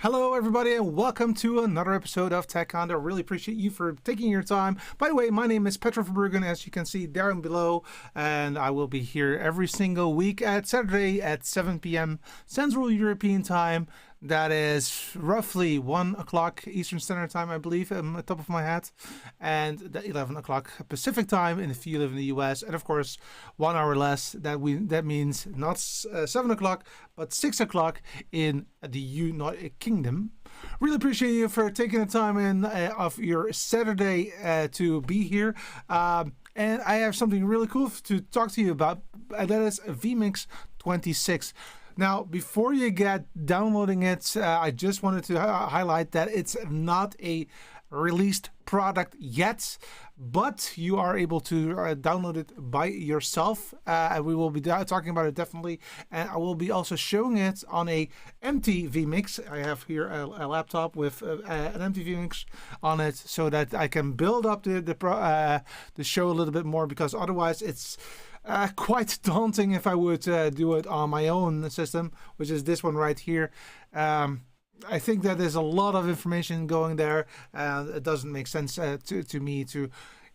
Hello, everybody, and welcome to another episode of Tech Condo. Really appreciate you for taking your time. By the way, my name is Petra Verbruggen, as you can see down below, and I will be here every single week at Saturday at 7 p.m. Central European Time. That is roughly 1 o'clock Eastern Standard Time, I believe, on the top of my head, and 11 o'clock Pacific Time if you live in the US, and of course 1 hour less. That means not 7 o'clock, but 6 o'clock in the United Kingdom. Really appreciate you for taking the time in of your Saturday to be here. And I have something really cool to talk to you about, and that is vMix 26. Now, before you get downloading it, I just wanted to highlight that it's not a released product yet, but you are able to download it by yourself. And we will be talking about it definitely, and I will be also showing it on a empty vMix. I have here a laptop with an empty vMix on it, so that I can build up the show a little bit more, because otherwise it's quite daunting if I would do it on my own system, which is this one right here. I think that there's a lot of information going there, and it doesn't make sense to me to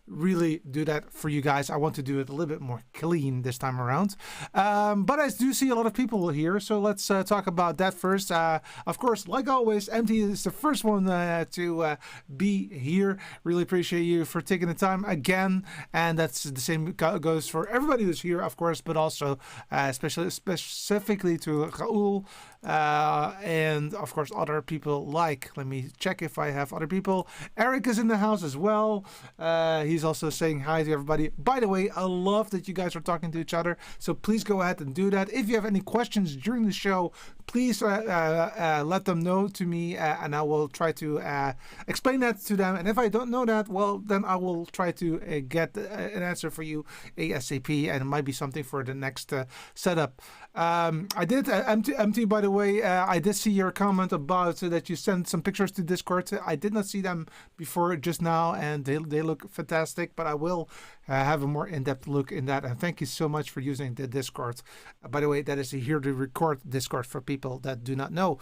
really do that for you guys. I want to do it a little bit more clean this time around. But I do see a lot of people here, so let's talk about that first. Of course, like always, MT is the first one to be here. Really appreciate you for taking the time again, and that's the same goes for everybody who's here, of course, but also specifically to Raoul, and of course other people like, let me check if I have other people. Eric is in the house as well. He's also saying hi to everybody. By the way, I love that you guys are talking to each other, so please go ahead and do that. If you have any questions during the show, please let them know to me, and I will try to explain that to them. And if I don't know that, well, then I will try to get an answer for you ASAP, and it might be something for the next setup. I did MT, by the way, I did see your comment about that you sent some pictures to Discord. I did not see them before just now, and they look fantastic, but I will have a more in-depth look in that. And thank you so much for using the Discord. By the way, that is here to record Discord for people that do not know.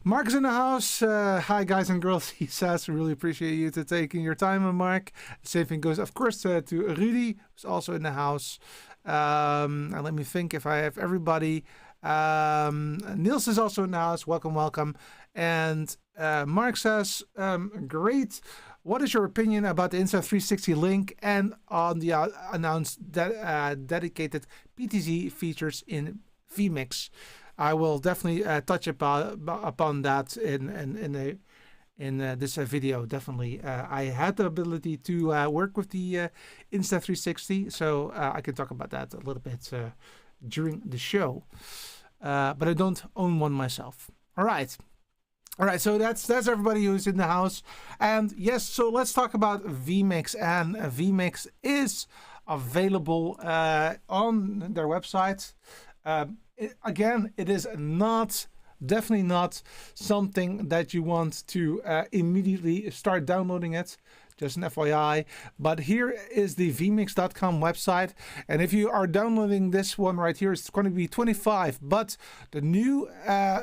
Mark is in the house. Hi, guys and girls, he says. Really appreciate you taking your time, Mark. Same thing goes, of course, to Rudy, who's also in the house. And let me think if I have everybody. Niels is also in the house. Welcome. And Mark says, great. What is your opinion about the Insta360 link and on the announced dedicated PTZ features in vMix? I will definitely touch upon that in this video. Definitely, I had the ability to work with the Insta360, so I can talk about that a little bit during the show. But I don't own one myself. All right, so that's everybody who's in the house. And yes, so let's talk about vMix. And vMix is available on their website. Again, it is definitely not something that you want to immediately start downloading it. Just an FYI. But here is the vmix.com website, and if you are downloading this one right here, it's going to be 25, but the new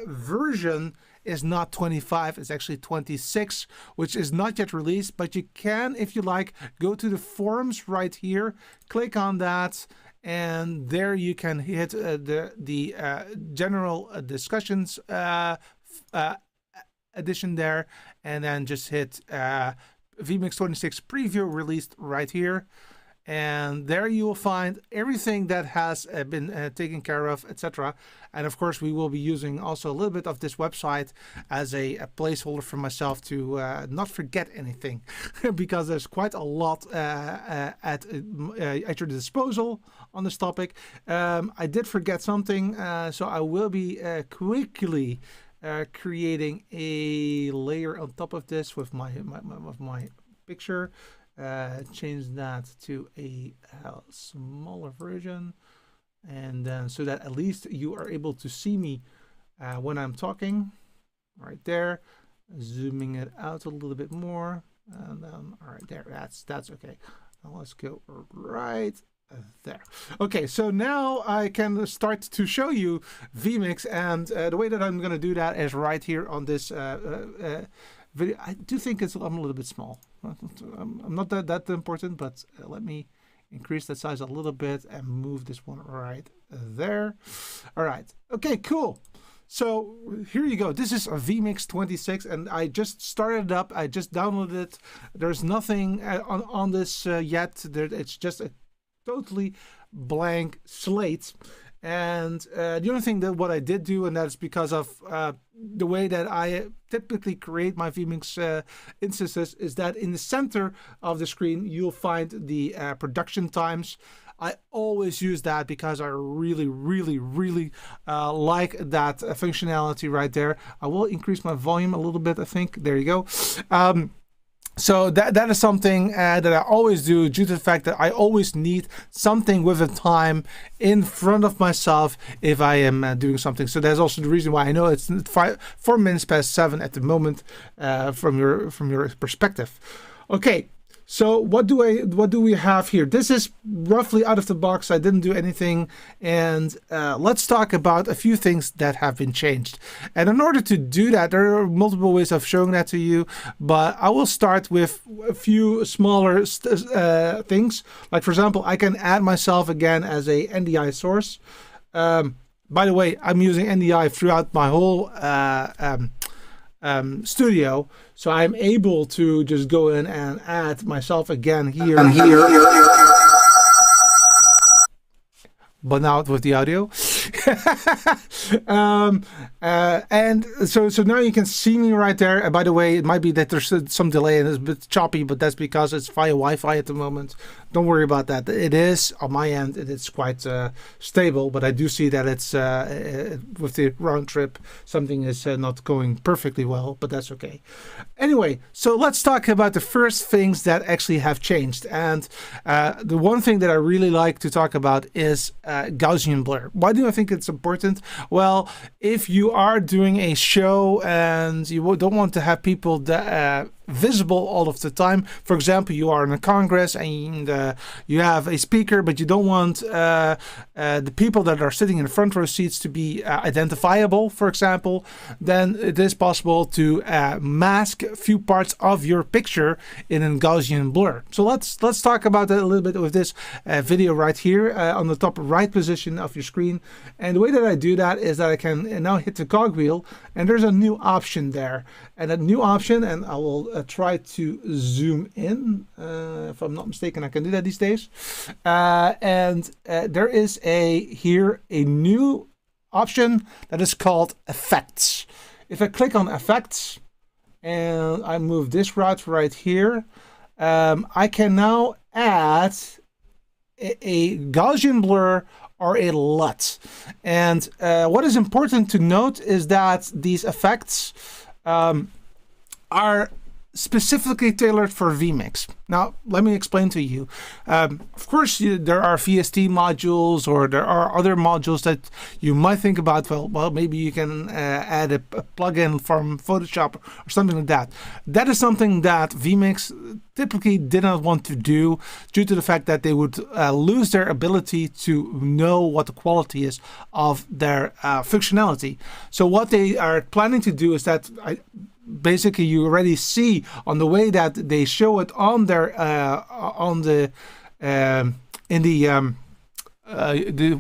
version is not 25, it's actually 26, which is not yet released. But you can, if you like, go to the forums right here, click on that, and there you can hit the general discussions edition there, and then just hit vMix 26 preview released right here, and there you will find everything that has been taken care of, etc. And of course, we will be using also a little bit of this website as a placeholder for myself to not forget anything, because there's quite a lot at your disposal on this topic. I did forget something, so I will be quickly creating a layer on top of this with my picture. Change that to a smaller version, and then so that at least you are able to see me when I'm talking. Right there, zooming it out a little bit more, and then all right there. That's okay. Now let's go right There. Okay, so now I can start to show you vMix, and the way that I'm going to do that is right here on this video. I do think I'm a little bit small. I'm not that important, but let me increase that size a little bit and move this one right there. All right. Okay, cool. So here you go. This is a vMix 26, and I just started it up. I just downloaded it. There's nothing on this yet. It's just a totally blank slate. And the only thing that what I did do, and that's because of the way that I typically create my vMix instances, is that in the center of the screen you'll find the production times. I always use that because I really like that functionality right there. I will increase my volume a little bit, I think. There you go. So that is something that I always do, due to the fact that I always need something with a time in front of myself if I am doing something. So that's also the reason why I know it's 4 minutes past 7 at the moment from your perspective. Okay. So what do we have here? This is roughly out of the box. I didn't do anything, and let's talk about a few things that have been changed. And in order to do that, there are multiple ways of showing that to you, but I will start with a few smaller things. Like, for example, I can add myself again as a NDI source. By the way, I'm using NDI throughout my whole studio, so I'm able to just go in and add myself again here, but now with the audio. And so now you can see me right there. And by the way, it might be that there's some delay and it's a bit choppy, but that's because it's via Wi-Fi at the moment. Don't worry about that. It is on my end, it's quite stable, but I do see that it's with the round trip, something is not going perfectly well, but that's okay. Anyway, so let's talk about the first things that actually have changed. And the one thing that I really like to talk about is Gaussian blur. Why do I think it's important? Well, if you are doing a show and you don't want to have people that visible all of the time. For example, you are in a congress and you have a speaker, but you don't want the people that are sitting in the front row seats to be identifiable, for example, then it is possible to mask a few parts of your picture in a Gaussian blur. So let's talk about that a little bit with this video right here on the top right position of your screen. And the way that I do that is that I can now hit the cogwheel, and there's a new option there. And that new option, and I will try to zoom in. If I'm not mistaken, I can do that these days. And there is here a new option that is called Effects. If I click on Effects and I move this route right here, I can now add a Gaussian blur or a LUT. And what is important to note is that these effects are specifically tailored for vMix. Now, let me explain to you. Of course, there are VST modules, or there are other modules that you might think about. Well, maybe you can add a plugin from Photoshop or something like that. That is something that vMix typically did not want to do, due to the fact that they would lose their ability to know what the quality is of their functionality. So what they are planning to do is that basically you already see on the way that they show it on their what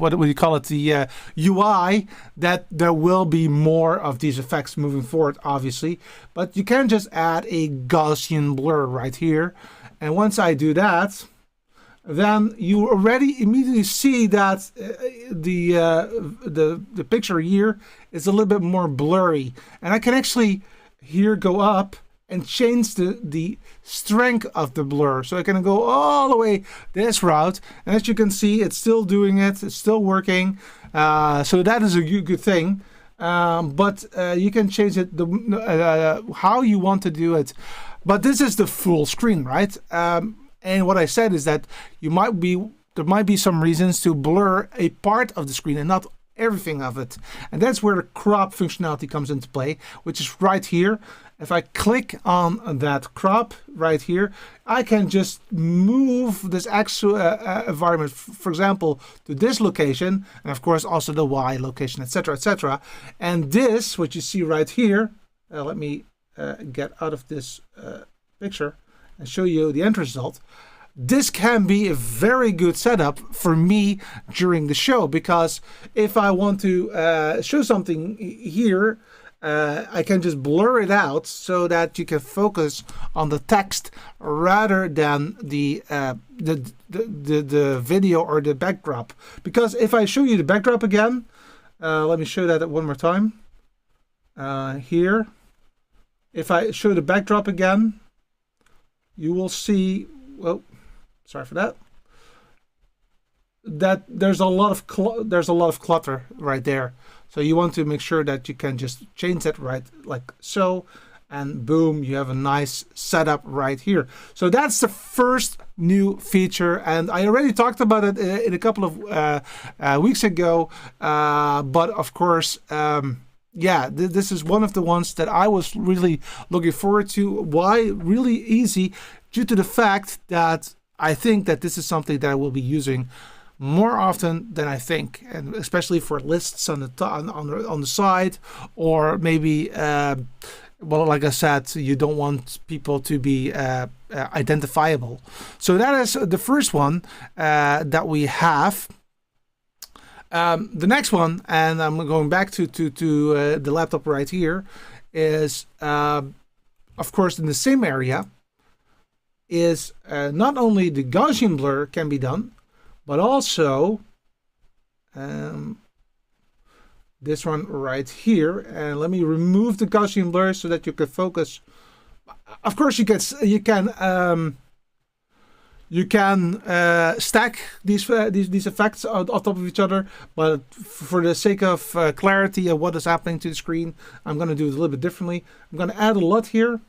do you call it, the UI, that there will be more of these effects moving forward, obviously. But you can just add a Gaussian blur right here, and once I do that, then you already immediately see that the picture here is a little bit more blurry, and I can actually here go up and change the strength of the blur. So I can go all the way this route, and as you can see, it's still doing it, it's still working. So that is a good thing. But you can change it how you want to do it. But this is the full screen, right? And what I said is that there might be some reasons to blur a part of the screen and not everything of it. And that's where the crop functionality comes into play, which is right here. if I click on that crop right here, I can just move this actual environment, for example, to this location, and of course also the Y location, etc., etc. And this, what you see right here, let me get out of this picture and show you the end result. This can be a very good setup for me during the show, because if I want to show something here, I can just blur it out so that you can focus on the text rather than the video or the backdrop. Because if I show you the backdrop again, let me show that one more time. Here, if I show the backdrop again, you will see. Well, sorry for that. That there's a lot of clutter right there. So you want to make sure that you can just change that right like so, and boom, you have a nice setup right here. So that's the first new feature, and I already talked about it in a couple of weeks ago. But of course, yeah, this is one of the ones that I was really looking forward to. Why? Really easy, due to the fact that I think that this is something that I will be using more often than I think, and especially for lists on the side, or maybe well, like I said, you don't want people to be identifiable. So that is the first one that we have. The next one, and I'm going back to the laptop right here, is of course in the same area, is not only the Gaussian blur can be done, but also this one right here. And let me remove the Gaussian blur so that you can focus. Of course, you can stack these effects on top of each other, but for the sake of clarity of what is happening to the screen, I'm going to do it a little bit differently. I'm going to add a LUT here.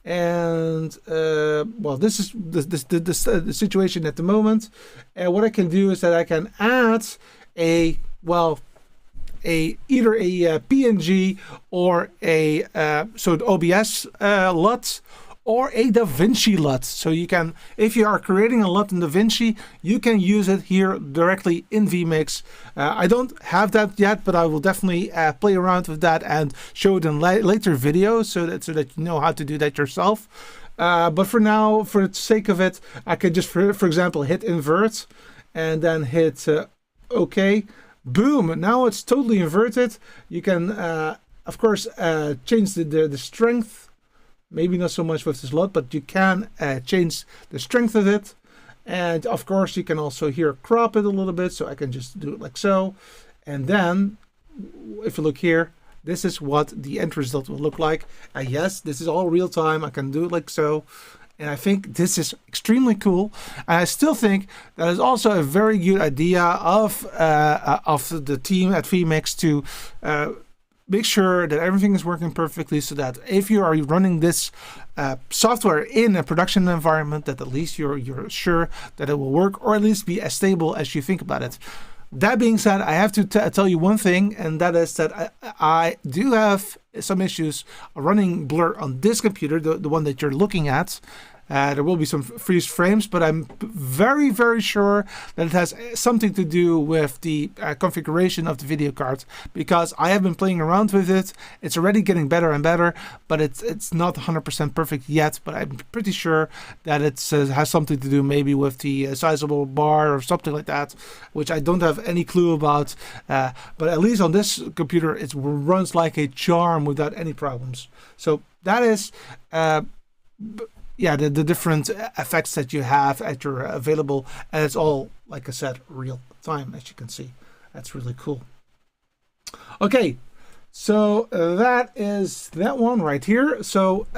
And well, this is the situation at the moment. And what I can do is that I can add either a PNG or a so the OBS LUT, or a DaVinci LUT. So you can, if you are creating a LUT in DaVinci, you can use it here directly in vMix. I don't have that yet, but I will definitely play around with that and show it in later videos so that you know how to do that yourself. But for now, for the sake of it, I could just, for example, hit invert and then hit OK. Boom! Now it's totally inverted. You can, of course, change the strength. Maybe not so much with this LUT, but you can change the strength of it. And of course, you can also here crop it a little bit. So I can just do it like so. And then if you look here, this is what the end result will look like. Yes, this is all real time. I can do it like so. And I think this is extremely cool. And I still think that is also a very good idea of the team at vMix to make sure that everything is working perfectly, so that if you are running this software in a production environment, that at least you're sure that it will work, or at least be as stable as you think about it. That being said, I have to tell you one thing, and that is that I do have some issues running blur on this computer, the one that you're looking at. There will be some freeze frames, but I'm very, very sure that it has something to do with the configuration of the video card, because I have been playing around with it. It's already getting better and better, but it's not 100% perfect yet. But I'm pretty sure that it has something to do maybe with the sizable bar or something like that, which I don't have any clue about. But at least on this computer, it runs like a charm without any problems. So that is yeah, the different effects that you have at your available, and it's all, like I said, real time, as you can see. That's really cool. Okay, so that is that one right here. So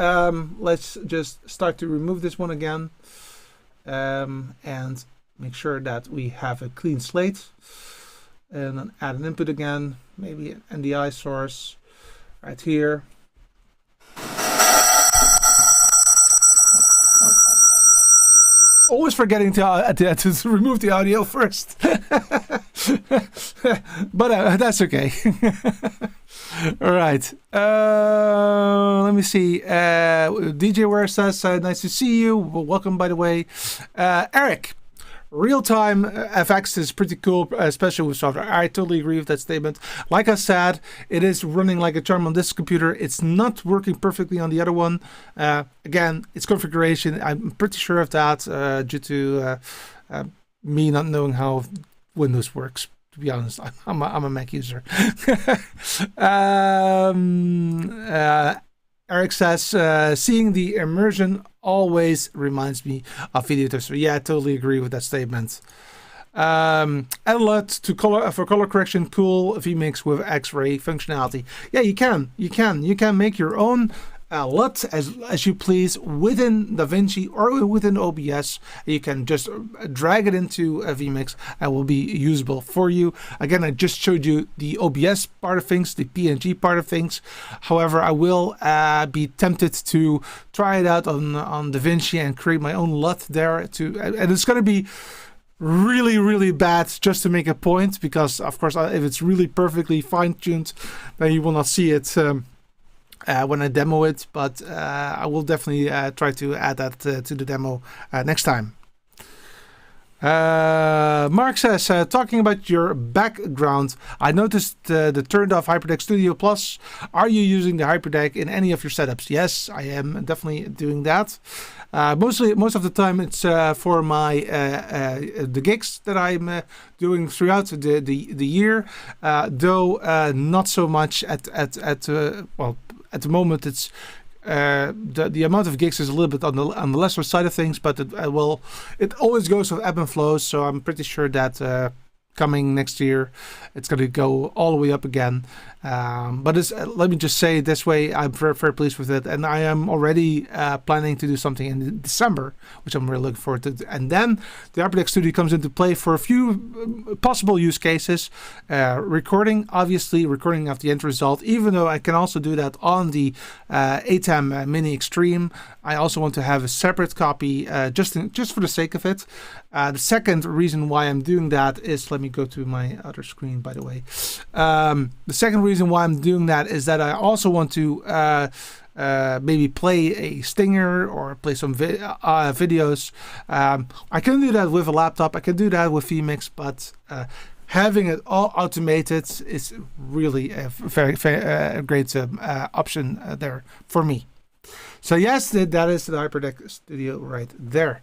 let's just start to remove this one again, and make sure that we have a clean slate, and then add an input again, maybe an NDI source right here. Always forgetting to remove the audio first. But that's okay. All right. Let me see. DJ Ware says, nice to see you. Well, welcome, by the way. Eric, real-time FX is pretty cool, especially with software. I totally agree with that statement. Like I said, it is running like a charm on this computer. It's not working perfectly on the other one. Again, it's configuration. I'm pretty sure of that due to me not knowing how Windows works. To be honest, I'm a Mac user. Eric says, seeing the immersion always reminds me of video tester. Yeah, I totally agree with that statement. Add a lot to color for color correction. Cool vMix with X-ray functionality. Yeah, you can make your own LUT as you please within DaVinci or within OBS. You can just drag it into a vMix and will be usable for you. Again, I just showed you the OBS part of things, the PNG part of things. However, I will be tempted to try it out on DaVinci and create my own LUT there and it's going to be really, really bad just to make a point, because of course if it's really perfectly fine-tuned, then you will not see it when I demo it, but I will definitely try to add that to the demo next time. Mark says, talking about your background, I noticed the turned off HyperDeck Studio Plus. Are you using the HyperDeck in any of your setups? Yes, I am definitely doing that. Most of the time it's for my the gigs that I'm doing throughout the year, though not so much at the moment. It's the amount of gigs is a little bit on the lesser side of things, but it always goes with ebb and flows. So I'm pretty sure that coming next year it's going to go all the way up again. But let me just say it this way, I'm very, very pleased with it, and I am already planning to do something in December, which I'm really looking forward to. And then the HyperDeck Studio comes into play for a few possible use cases. Recording of the end result, even though I can also do that on the ATEM Mini Extreme. I also want to have a separate copy just for the sake of it. The second reason why I'm doing that is, let me go to my other screen, by the way. The second reason why I'm doing that is that I also want to maybe play a stinger or play some videos. I can do that with a laptop. I can do that with vMix, but having it all automated is really a very great option there for me. So yes, that is the HyperDeck Studio right there.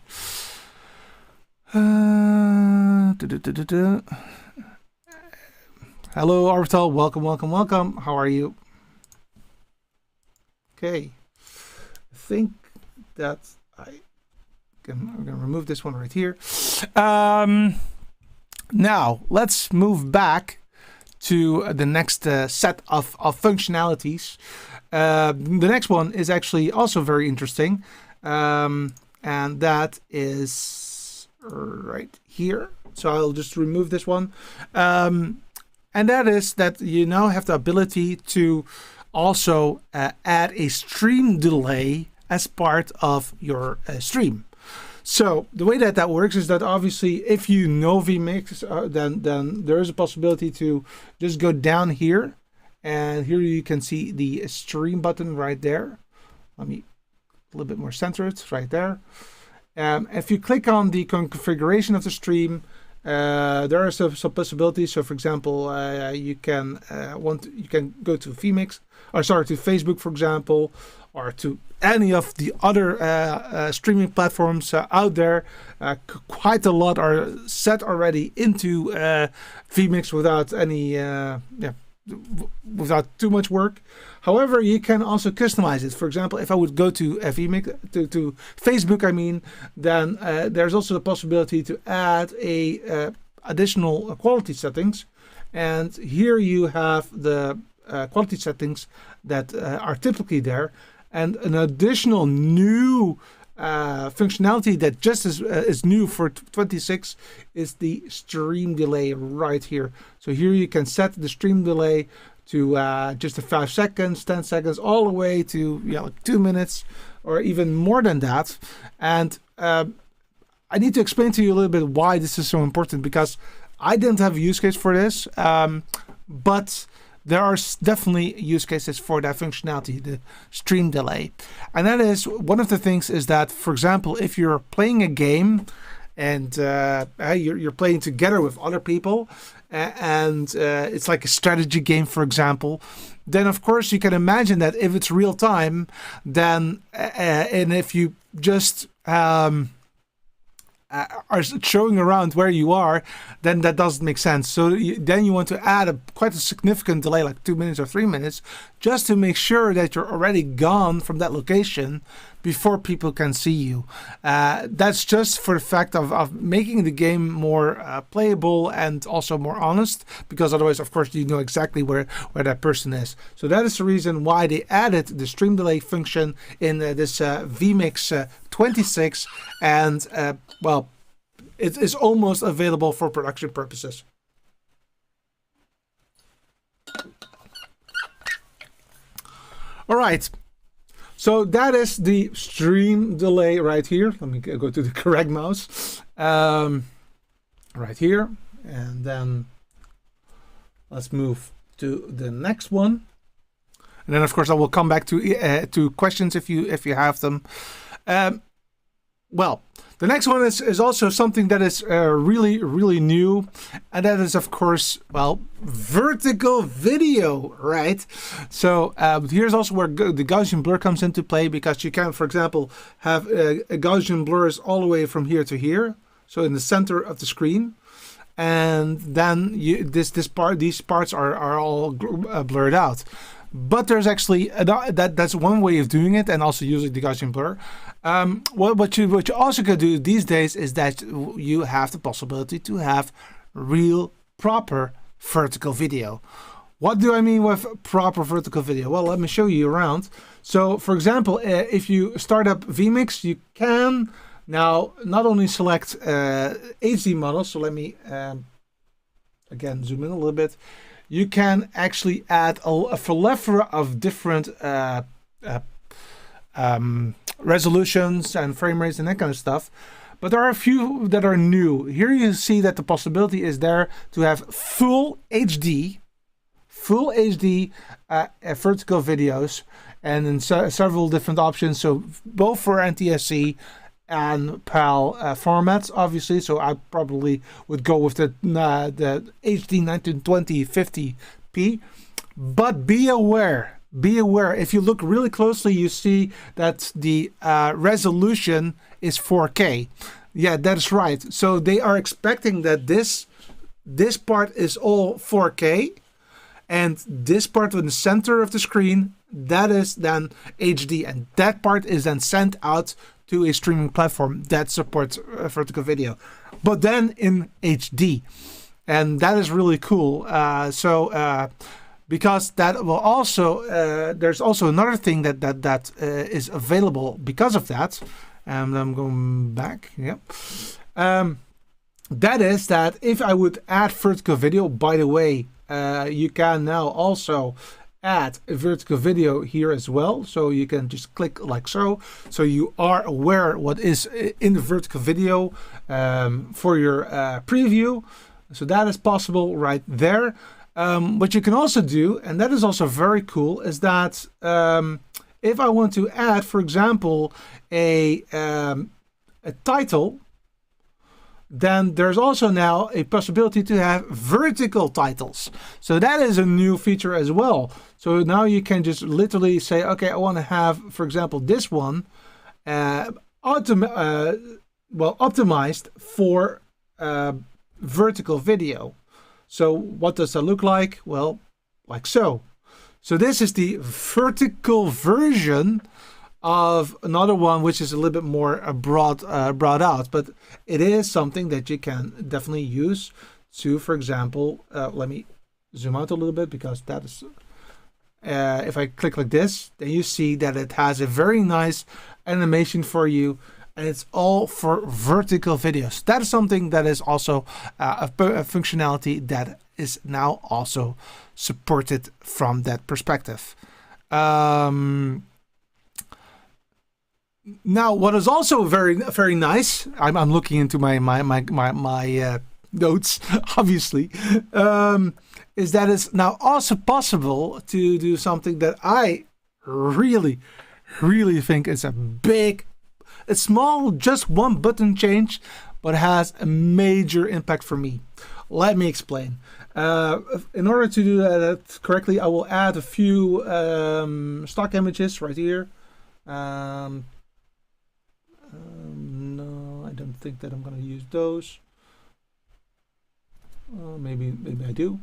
Hello, Orbital. Welcome. How are you? Okay. I think that I'm going to remove this one right here. Now, let's move back to the next set of functionalities. The next one is actually also very interesting. And that is right here. So I'll just remove this one. And that is that you now have the ability to also add a stream delay as part of your stream. So the way that works is that obviously if you know vMix, then there is a possibility to just go down here, and here you can see the stream button right there. Let me a little bit more center it right there. If you click on the configuration of the stream, there are some possibilities. So for example, you can go to vMix, or sorry, to Facebook, for example, or to any of the other streaming platforms out there. Quite a lot are set already into vMix without any without too much work. However, you can also customize it. For example, if I would go to vMix, to Facebook, then there's also the possibility to add a additional quality settings. And here you have the quality settings that are typically there, and an additional new functionality that just is new for 26 is the stream delay right here. So here you can set the stream delay to just 5 seconds, 10 seconds, all the way to like 2 minutes or even more than that. And I need to explain to you a little bit why this is so important, because I didn't have a use case for this, but there are definitely use cases for that functionality, the stream delay. And that is, one of the things is that, for example, if you're playing a game and you're playing together with other people, and it's like a strategy game, for example, then of course you can imagine that if it's real time, then and if you just are showing around where you are, then that doesn't make sense. So then you want to add quite a significant delay, like 2 minutes or 3 minutes, just to make sure that you're already gone from that location before people can see you. That's just for the fact of making the game more playable and also more honest, because otherwise, of course, you know exactly where that person is. So that is the reason why they added the stream delay function in this vMix 26, and well, it is almost available for production purposes. All right. So that is the stream delay right here. Let me go to the correct mouse. Right here. And then let's move to the next one. And then, of course, I will come back to questions if you have them. Well, the next one is also something that is really, really new. And that is, of course, well, vertical video, right? So here's also where the Gaussian blur comes into play, because you can, for example, have a Gaussian blurs all the way from here to here. So in the center of the screen. And then these parts are all blurred out. But there's actually that's one way of doing it, and also using the Gaussian blur. What you also can do these days is that you have the possibility to have real proper vertical video. What do I mean with proper vertical video? Well, let me show you around. So, for example, if you start up vMix, you can now not only select HD models. So let me again zoom in a little bit. You can actually add a plethora of different resolutions and frame rates and that kind of stuff. But there are a few that are new. Here you see that the possibility is there to have full HD vertical videos, and in several different options. So both for NTSC and PAL formats, obviously. So I probably would go with the HD 1920 50p. But be aware, if you look really closely, you see that the resolution is 4K. Yeah, that's right. So they are expecting that this part is all 4K, and this part in the center of the screen, that is then HD, and that part is then sent out to a streaming platform that supports vertical video, but then in HD, and that is really cool. Because that will also there's also another thing that is available because of that, and I'm going back. Yep. That is that if I would add vertical video, by the way, you can now also add a vertical video here as well. So you can just click like so. So you are aware what is in the vertical video for your preview. So that is possible right there. What you can also do, and that is also very cool, is that if I want to add, for example, a title, then there's also now a possibility to have vertical titles. So that is a new feature as well. So now you can just literally say, okay, I want to have, for example, this one optimized for vertical video. So what does that look like? Well, like so. So this is the vertical version of another one, which is a little bit more broad out, but it is something that you can definitely use to, for example, let me zoom out a little bit, because that is, if I click like this, then you see that it has a very nice animation for you, and it's all for vertical videos. That is something that is also a functionality that is now also supported from that perspective. Now, what is also very, very nice, I'm looking into my notes, obviously, is that it's now also possible to do something that I really, really think is a small, just one button change, but has a major impact for me. Let me explain. In order to do that correctly, I will add a few stock images right here. No, I don't think that I'm going to use those. Maybe I do.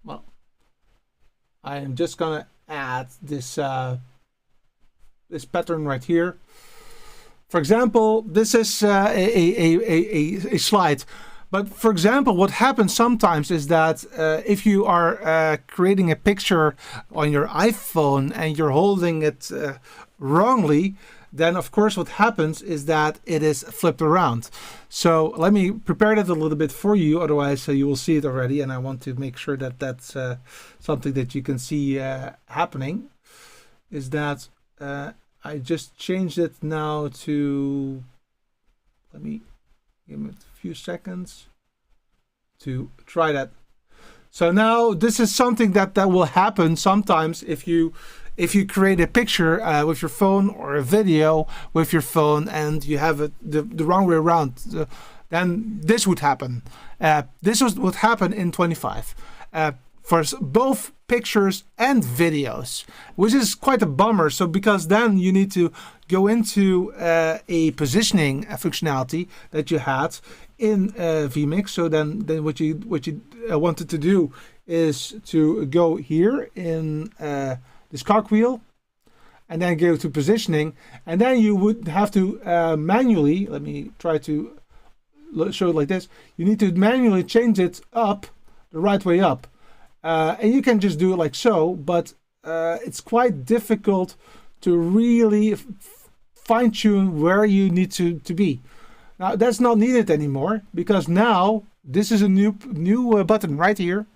Well, I am just going to add this this pattern right here. For example, this is a slide. But for example, what happens sometimes is that if you are creating a picture on your iPhone and you're holding it wrongly, then of course what happens is that it is flipped around. So let me prepare that a little bit for you, otherwise you will see it already, and I want to make sure that that's something that you can see happening. Is that I just changed it now to, let me give it a few seconds to try that. So now this is something that will happen sometimes if you create a picture with your phone or a video with your phone and you have it the wrong way around, then this would happen. This was what happened in 25 for both pictures and videos, which is quite a bummer. So because then you need to go into a positioning functionality that you had in vMix. So then what you wanted to do is to go here in this cogwheel and then go to positioning, and then you would have to manually, let me try to show it like this, you need to manually change it up the right way up. And you can just do it like so, but it's quite difficult to really fine-tune where you need to be. Now that's not needed anymore, because now this is a new button right here.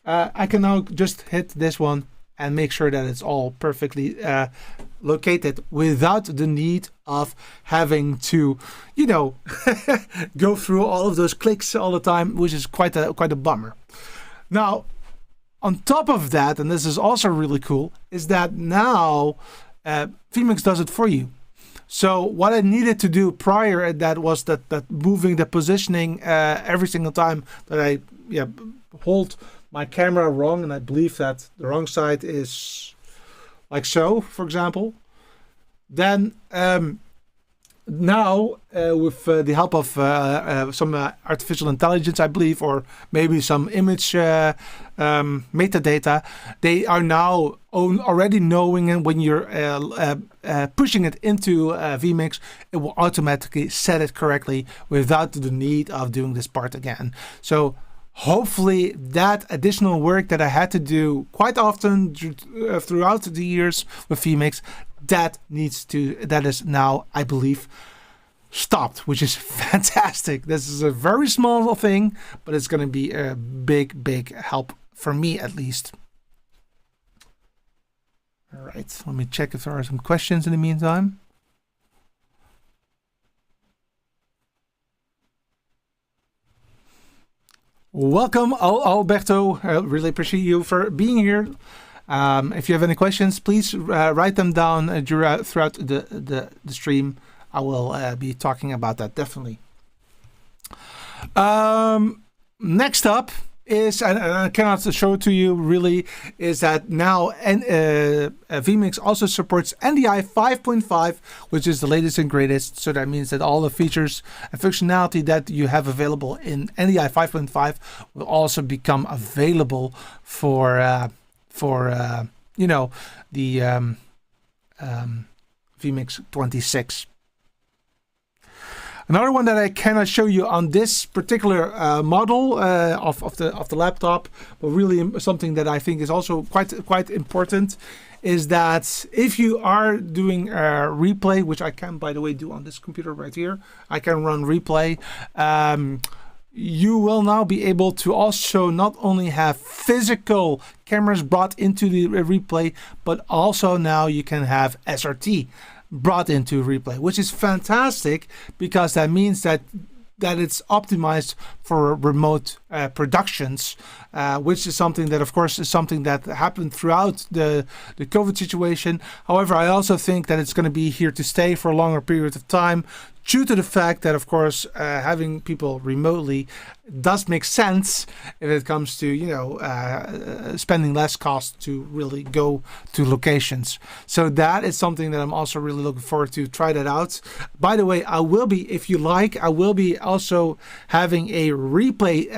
I can now just hit this one and make sure that it's all perfectly located without the need of having to, you know, go through all of those clicks all the time, which is quite a bummer. Now, on top of that, and this is also really cool, is that now vMix does it for you. So what I needed to do prior that was that moving the positioning every single time that I hold my camera wrong, and I believe that the wrong side is like so, for example. Then now with the help of some artificial intelligence, I believe, or maybe some image metadata, they are now already knowing, and when you're pushing it into vMix, it will automatically set it correctly without the need of doing this part again. So hopefully that additional work that I had to do quite often throughout the years with vMix, that is now, I believe, stopped, which is fantastic. This is a very small thing, but it's going to be a big help for me, at least. All right, let me check if there are some questions in the meantime. Welcome, Alberto. I really appreciate you for being here. If you have any questions, please write them down throughout the stream. I will be talking about that, definitely. Next up is, and I cannot show it to you really, is that now vMix also supports NDI 5.5, which is the latest and greatest. So that means that all the features and functionality that you have available in NDI 5.5 will also become available for the vMix 26. Another one that I cannot show you on this particular model of the laptop, but really something that I think is also quite important, is that if you are doing a replay, which I can, by the way, do on this computer right here, I can run replay. You will now be able to also not only have physical cameras brought into the replay, but also now you can have SRT brought into replay, which is fantastic because that means that it's optimized for remote productions, which is something that, of course, is something that happened throughout the COVID situation. However, I also think that it's going to be here to stay for a longer period of time, due to the fact that, of course, having people remotely does make sense if it comes to, spending less cost to really go to locations. So that is something that I'm also really looking forward to try that out. By the way, I will be also having a replay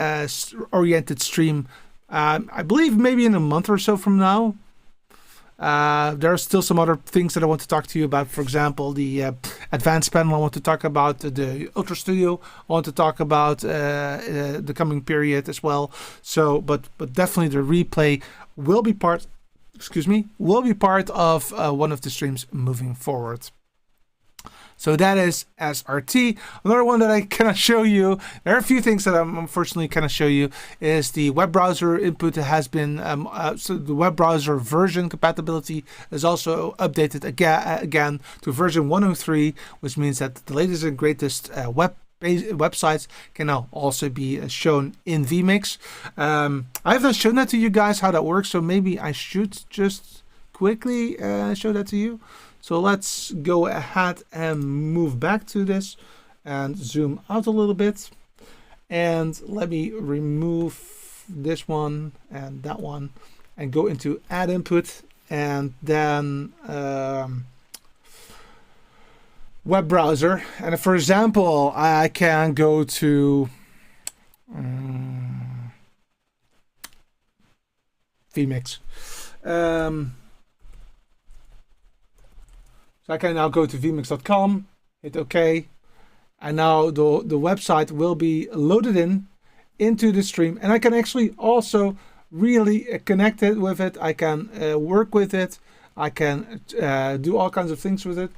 oriented stream, I believe maybe in a month or so from now. There are still some other things that I want to talk to you about. For example, the advanced panel. I want to talk about the Ultra Studio. I want to talk about the coming period as well. So, but definitely the replay will be part of one of the streams moving forward. So that is SRT. Another one that I cannot show you, there are a few things that I'm unfortunately cannot show you, is the web browser input has been, so the web browser version compatibility is also updated again to version 103, which means that the latest and greatest websites can now also be shown in vMix. I have not shown that to you guys how that works, so maybe I should just quickly show that to you. So let's go ahead and move back to this and zoom out a little bit. And let me remove this one and that one and go into add input, and then web browser. And for example, I can go to vMix. So I can now go to vmix.com, hit OK, and now the website will be loaded into the stream, and I can actually also really connect it with it. I can work with it. I can do all kinds of things with it.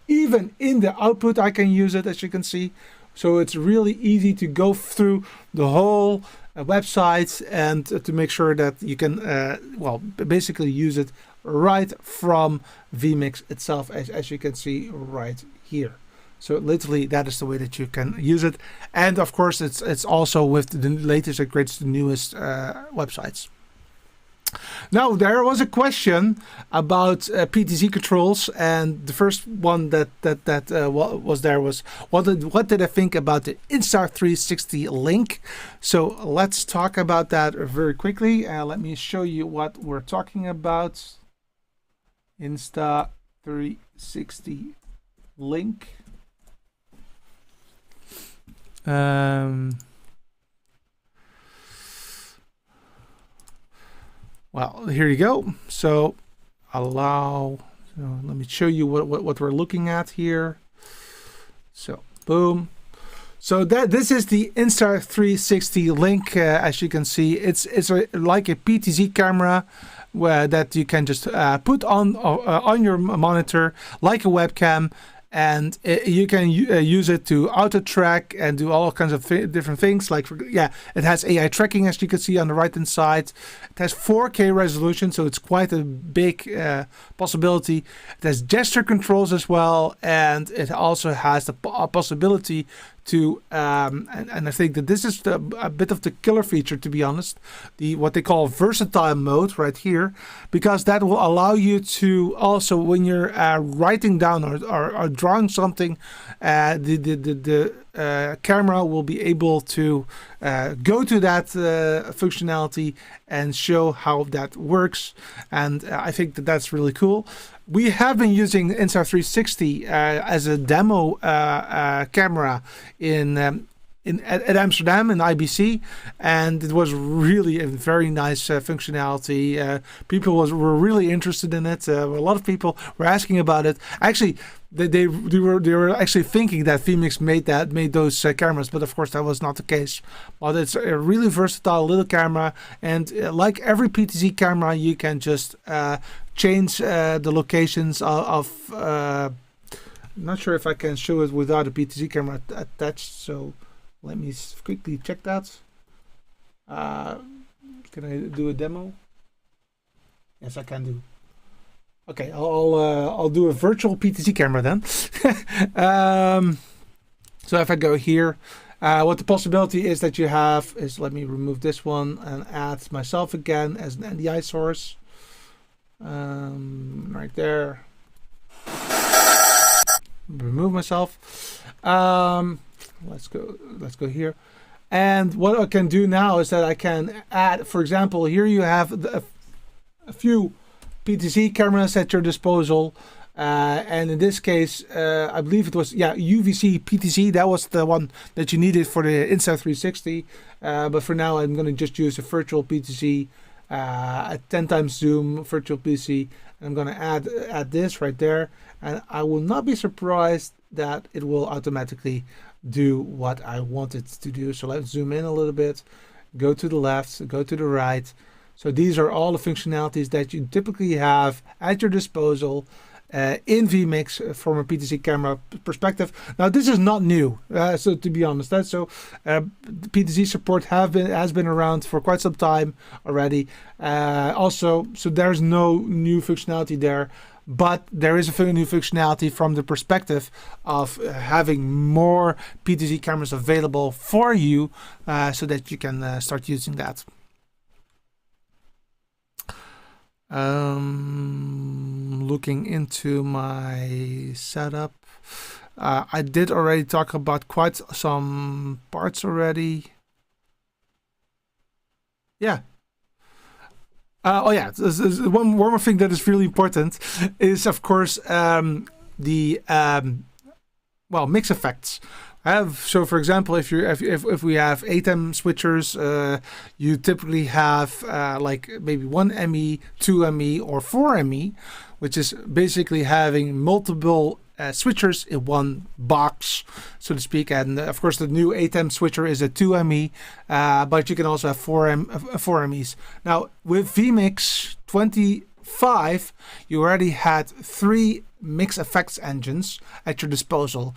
Even in the output, I can use it, as you can see. So it's really easy to go through the whole website and to make sure that you can, basically use it right from vMix itself, as you can see right here. So literally that is the way that you can use it. And of course it's also with the latest and greatest, newest websites. Now, there was a question about PTZ controls, and the first one that was there was what did I think about the Insta360 link? So let's talk about that very quickly. Let me show you what we're talking about. Insta360 link. Well, here you go. So let me show you what we're looking at here. So boom. So this is the Insta360 link. As you can see, it's like a PTZ camera that you can just put on your monitor like a webcam. And you can use it to auto track and do all kinds of different things. Like, it has AI tracking, as you can see on the right hand side. It has 4K resolution, so it's quite a big possibility. It has gesture controls as well, and it also has the possibility to, and I think that this is a bit of the killer feature, to be honest, what they call versatile mode right here, because that will allow you to also, when you're writing down or drawing something, the camera will be able to go to that functionality and show how that works. And I think that that's really cool. We have been using Insta360 as a demo camera at Amsterdam in IBC, and it was really a very nice functionality. People were really interested in it. A lot of people were asking about it. Actually, they were actually thinking that vMix made those cameras, but of course that was not the case. But it's a really versatile little camera, and like every PTZ camera, you can just change the locations of. I'm not sure if I can show it without a PTZ camera attached, so let me quickly check that. Can I do a demo? Yes, I can do. Okay, I'll do a virtual PTZ camera then. So if I go here, what the possibility is that you have is, let me remove this one and add myself again as an NDI source. Right there. Remove myself. Let's go here. And what I can do now is that I can add, for example, here you have a few PTZ cameras at your disposal. And in this case, I believe it was, UVC PTZ. That was the one that you needed for the Insta360. But for now, I'm going to just use a virtual PTZ, a 10 times zoom virtual PTZ. And I'm going to add this right there. And I will not be surprised that it will automatically do what I want it to do. So let's zoom in a little bit, go to the left, go to the right. So these are all the functionalities that you typically have at your disposal in vMix from a PTZ camera perspective. Now this is not new, so to be honest, PTZ support has been around for quite some time already. Also, so there's no new functionality there, but there is a new functionality from the perspective of having more PTZ cameras available for you, so that you can start using that. Looking into my setup, I did already talk about quite some parts already. Yeah. Oh yeah, one more thing that is really important is, of course, the mix effects. So for example, if we have ATEM switchers, you typically have like maybe 1 ME, 2 ME, or 4 ME, which is basically having multiple switchers in one box, so to speak. And of course, the new ATEM switcher is a 2 ME, but you can also have 4 MEs. Now with vMix 25, you already had 3 mix effects engines at your disposal.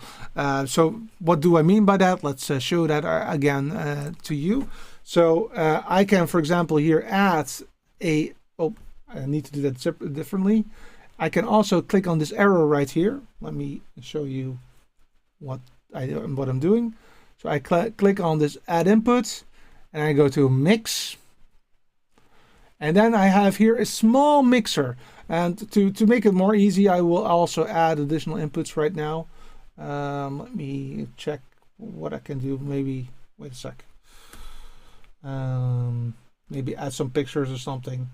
So what do I mean by that? Let's show that again to you. So I can, for example, here add I need to do that differently. I can also click on this arrow right here. Let me show you what I'm doing. So I click on this add input and I go to mix. And then I have here a small mixer. And to make it more easy, I will also add additional inputs right now. Let me check what I can do. Maybe, wait a sec. Maybe add some pictures or something.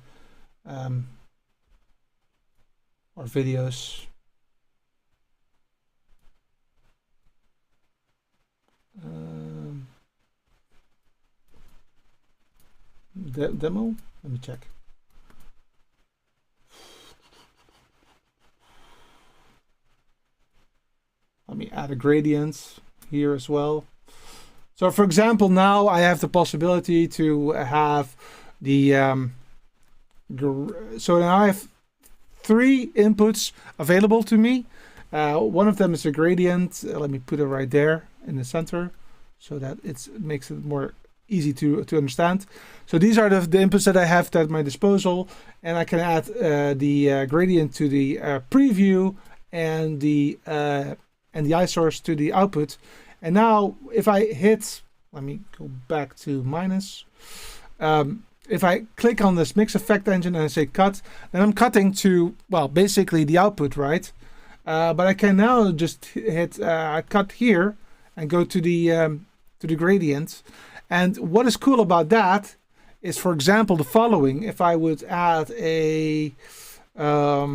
Or videos. Demo? Let me check. Let me add a gradient here as well. So for example, now I have the possibility to have the, so now I have 3 inputs available to me. One of them is a gradient. Let me put it right there in the center so that it makes it more easy to understand. So these are the inputs that I have at my disposal, and I can add the gradient to the preview and the iSource to the output. And now if I hit, let me go back to minus. If I click on this mix effect engine and I say cut, then I'm cutting to, well, basically the output, right? But I can now just hit cut here and go to the gradient. And what is cool about that is, for example, the following. If I would add a, let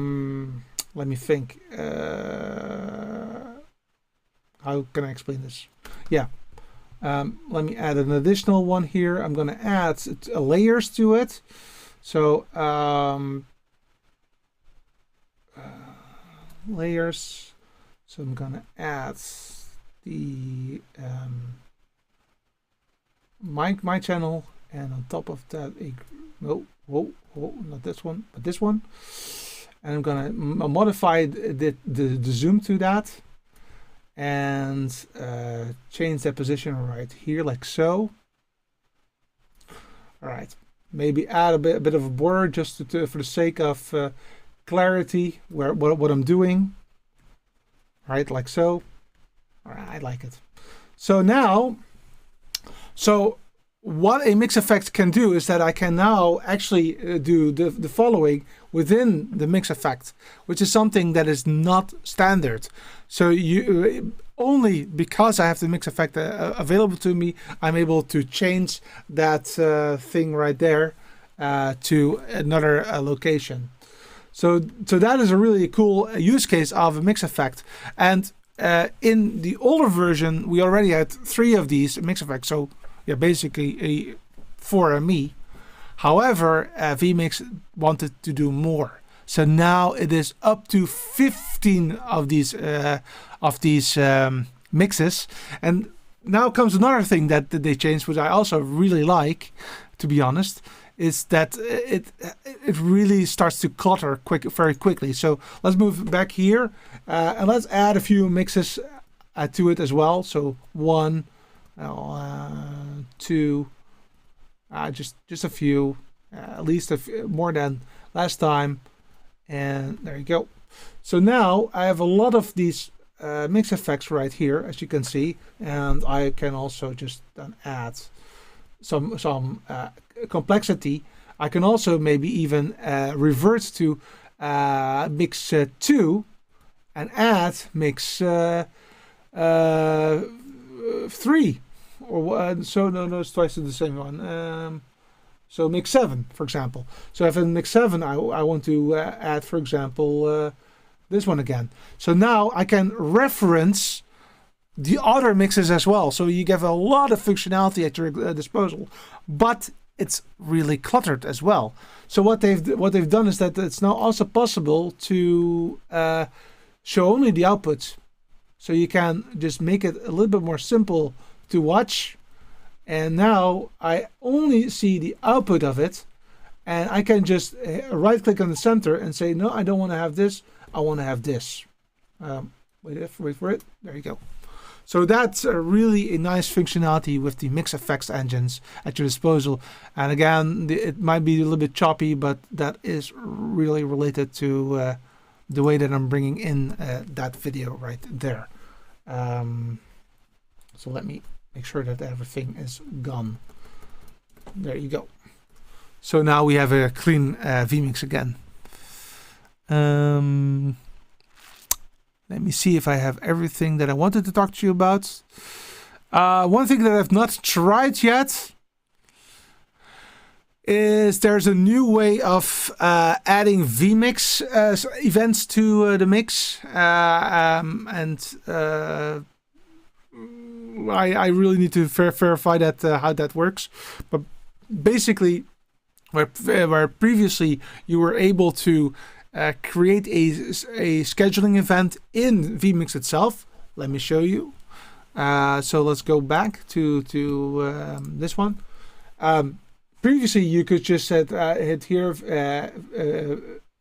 me think. How can I explain this? Yeah. Let me add an additional one here. I'm going to add layers to it. So layers. So I'm going to add the my channel, and on top of that, not this one, but this one. And I'm going to modify the zoom to that. And change that position right here, like so. All right, maybe add a bit of a border just for the sake of clarity where what I'm doing, right? Like so. All right, I like it. So now, what a mix effect can do is that I can now actually do the following within the mix effect, which is something that is not standard. So you only because I have the mix effect available to me, I'm able to change that thing right there to another location. So that is a really cool use case of a mix effect. And in the older version, we already had 3 of these mix effects. So yeah, basically 4 me. However, vMix wanted to do more. So now it is up to 15 of these mixes. And now comes another thing that they changed, which I also really like, to be honest, is that it really starts to clutter very quickly. So let's move back here and let's add a few mixes to it as well. So 1, 2, just a few, at least more than last time. And there you go. So now I have a lot of these mix effects right here, as you can see, and I can also just then add some complexity. I can also maybe even revert to mix 2 and add mix 3, or so no, it's twice the same one. So mix 7, for example. So if in mix 7 I want to add, for example, this one again. So now I can reference the other mixes as well. So you get a lot of functionality at your disposal, but it's really cluttered as well. So what they've done is that it's now also possible to show only the outputs. So you can just make it a little bit more simple to watch. And now I only see the output of it, and I can just right click on the center and say, no, I don't want to have this. I want to have this. Wait for it. There you go. So that's really a nice functionality with the mix effects engines at your disposal. And again, it might be a little bit choppy, but that is really related to the way that I'm bringing in that video right there. So let me make sure that everything is gone. There you go. So now we have a clean vMix again. Let me see if I have everything that I wanted to talk to you about. One thing that I've not tried yet is there's a new way of adding vMix events to the mix. I really need to verify that how that works. But basically, where previously you were able to create a scheduling event in vMix itself. Let me show you. So let's go back to this one. Previously, you could just hit here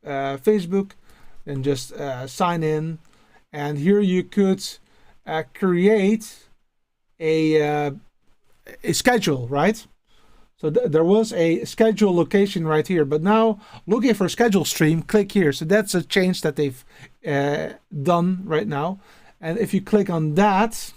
Facebook and just sign in, and here you could create a schedule, right? So there was a schedule location right here, but now looking for schedule stream, click here. So that's a change that they've done right now. And if you click on that,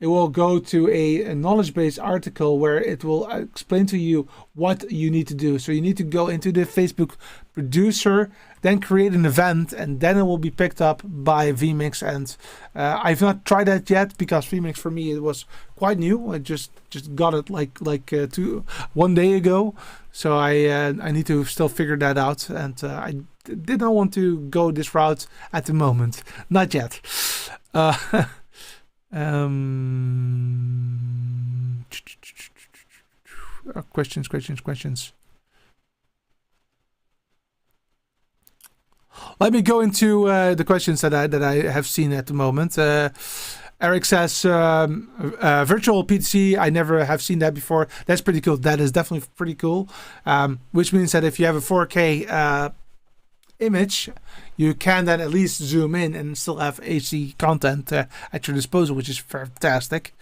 it will go to a knowledge base article where it will explain to you what you need to do. So you need to go into the Facebook producer, then create an event, and then it will be picked up by vMix. And I've not tried that yet because vMix for me it was quite new. I just got it like 1 day ago. So I need to still figure that out. And I did not want to go this route at the moment, not yet. Questions. Let me go into the questions that I have seen at the moment. Eric says, virtual PTC, I never have seen that before. That's pretty cool. That is definitely pretty cool. Which means that if you have a 4K image, you can then at least zoom in and still have HD content at your disposal, which is fantastic.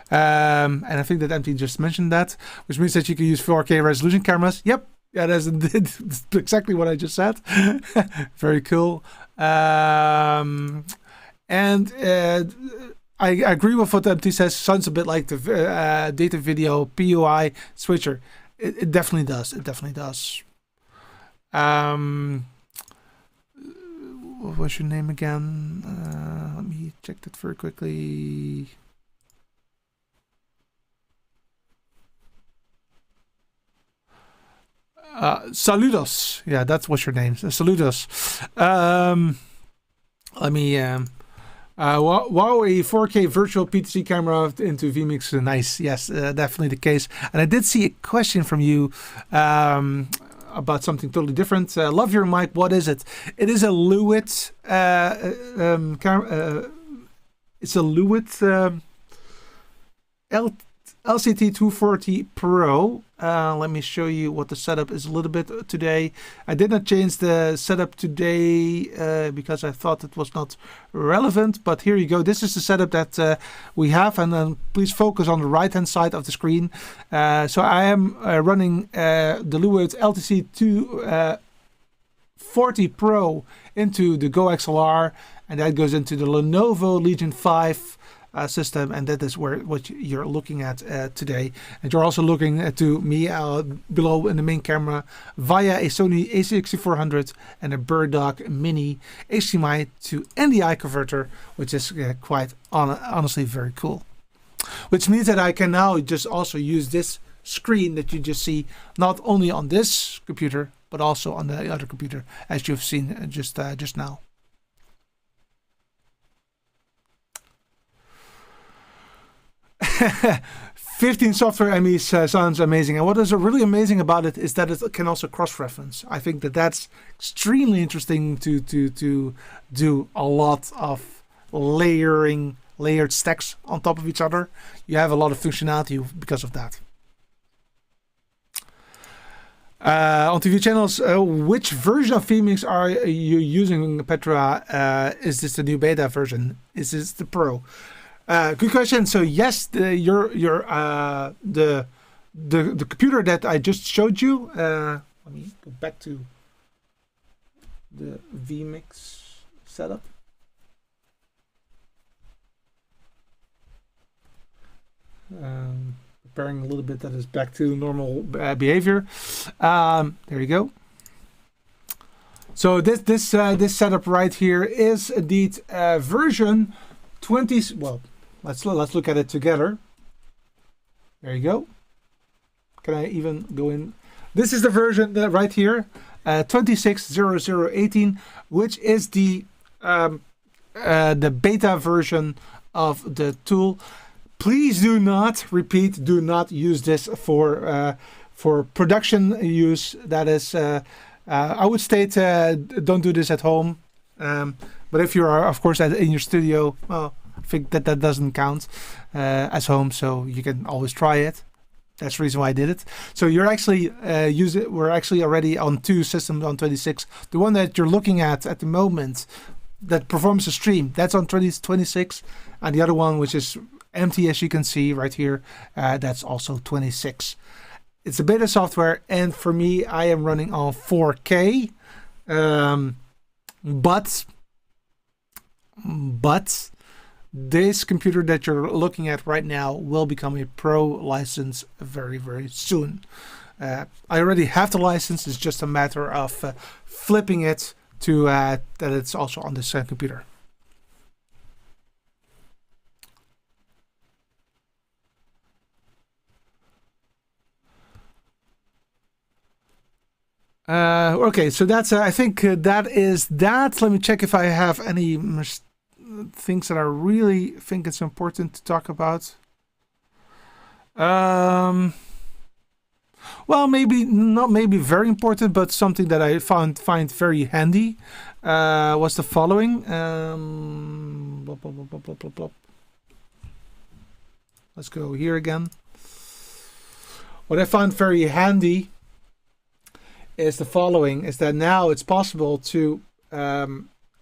And I think that MT just mentioned that, which means that you can use 4K resolution cameras. Yep, Yeah, that's exactly what I just said. Very cool. And I agree with what MT says. Sounds a bit like the data video PUI switcher. It definitely does. It definitely does. What was your name again? Let me check that very quickly. Saludos. Yeah, that's what's your name. Saludos. Let me. Wow, a 4K virtual PTZ camera into vMix. Nice. Yes, definitely the case. And I did see a question from you about something totally different. Love your mic. What is it? It is a Lewitt camera. It's a Lewitt LCT 240 Pro. Let me show you what the setup is a little bit today. I did not change the setup today because I thought it was not relevant, but here you go. This is the setup that we have, and then please focus on the right hand side of the screen. So I am running the Lewitt LTC 240 Pro into the Go XLR, and that goes into the Lenovo Legion 5 system, and that is what you're looking at today. And you're also looking to me below in the main camera via a Sony a6400 and a Burdock Mini HDMI to NDI converter, which is quite honestly very cool. Which means that I can now just also use this screen that you just see not only on this computer but also on the other computer, as you've seen just now. "15 software MEs sounds amazing." And what is really amazing about it is that it can also cross-reference. I think that that's extremely interesting to do a lot of layered stacks on top of each other. You have a lot of functionality because of that. On TV channels, which version of vMix are you using, Petra? Is this the new beta version? Is this the Pro? Good question. So yes, the computer that I just showed you. Let me go back to the vMix setup. Preparing a little bit that is back to normal behavior. There you go. So this setup right here is indeed version 20. Well, let's look at it together. There you go. Can I even go in? This is the version right here, 26.0018, which is the beta version of the tool. Please do not use this for production use. That is, I would state, don't do this at home. But if you are, of course, in your studio, well, I think that doesn't count as home, so you can always try it. That's the reason why I did it. So you're actually we're actually already on 2 systems on 26. The one that you're looking at the moment that performs the stream, that's on 26, and the other one, which is empty, as you can see right here, that's also 26. It's a beta software, and for me, I am running on 4K, but this computer that you're looking at right now will become a Pro license very, very soon. I already have the license. It's just a matter of flipping it to that it's also on this computer. Okay, so that's I think that is that. Let me check if I have any things that I really think it's important to talk about. Well, maybe not very important, but something that I find very handy was the following. Blah, blah, blah, blah, blah, blah, blah. Let's go here again. What I found very handy is the following: is that now it's possible to,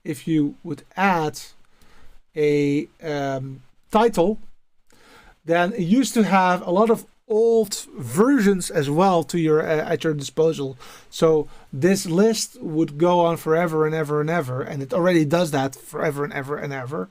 if you would add a title, then it used to have a lot of old versions as well to your at your disposal. So this list would go on forever and ever and ever, and it already does that forever and ever and ever.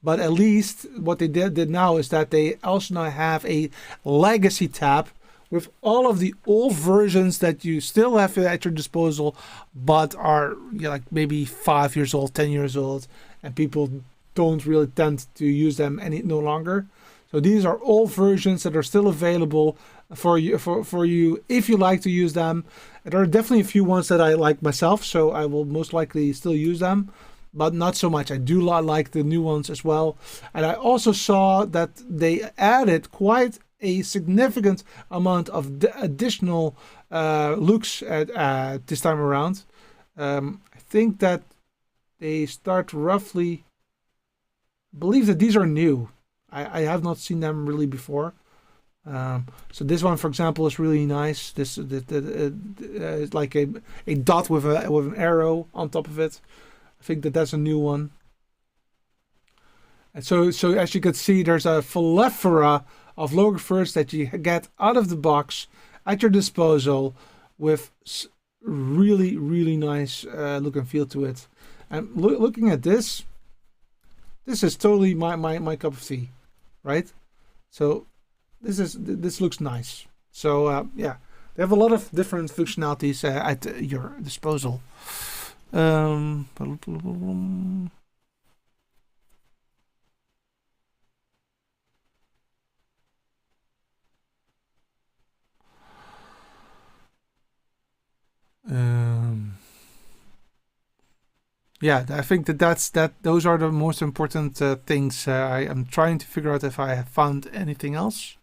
But at least what they did now is that they also now have a legacy tab with all of the old versions that you still have at your disposal, but are like maybe 5 years old, 10 years old, and people don't really tend to use them no longer. So these are all versions that are still available for you if you like to use them. There are definitely a few ones that I like myself, so I will most likely still use them, but not so much. I do like the new ones as well. And I also saw that they added quite a significant amount of additional looks at this time around. I think that they start roughly, I believe that these are new. I have not seen them really before. So this one, for example, is really nice. This is like a dot with an arrow on top of it. I think that's a new one. And so as you can see, there's a plethora of logographers that you get out of the box at your disposal with really, really nice look and feel to it. And looking at this is totally my cup of tea, right? So this looks nice. So yeah, they have a lot of different functionalities at your disposal. Yeah, I think those are the most important things. I am trying to figure out if I have found anything else.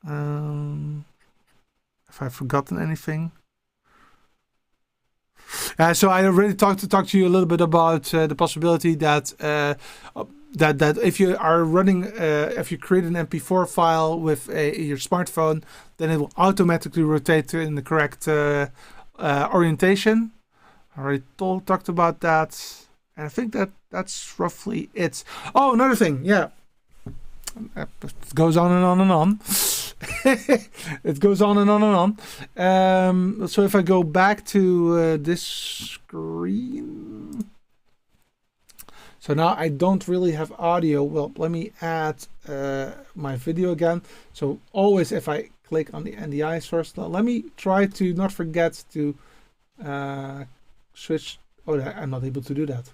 If I've forgotten anything. So I already talked to you a little bit about the possibility that that if you are running, if you create an MP4 file with your smartphone, then it will automatically rotate in the correct orientation. I already talked about that, and I think that's roughly it. Oh, another thing, yeah. It goes on and on and on. It goes on and on and on. So if I go back to this screen, so now I don't really have audio. Well, let me add my video again. So always if I click on the NDI source, let me try to not forget to switch. Oh, I'm not able to do that.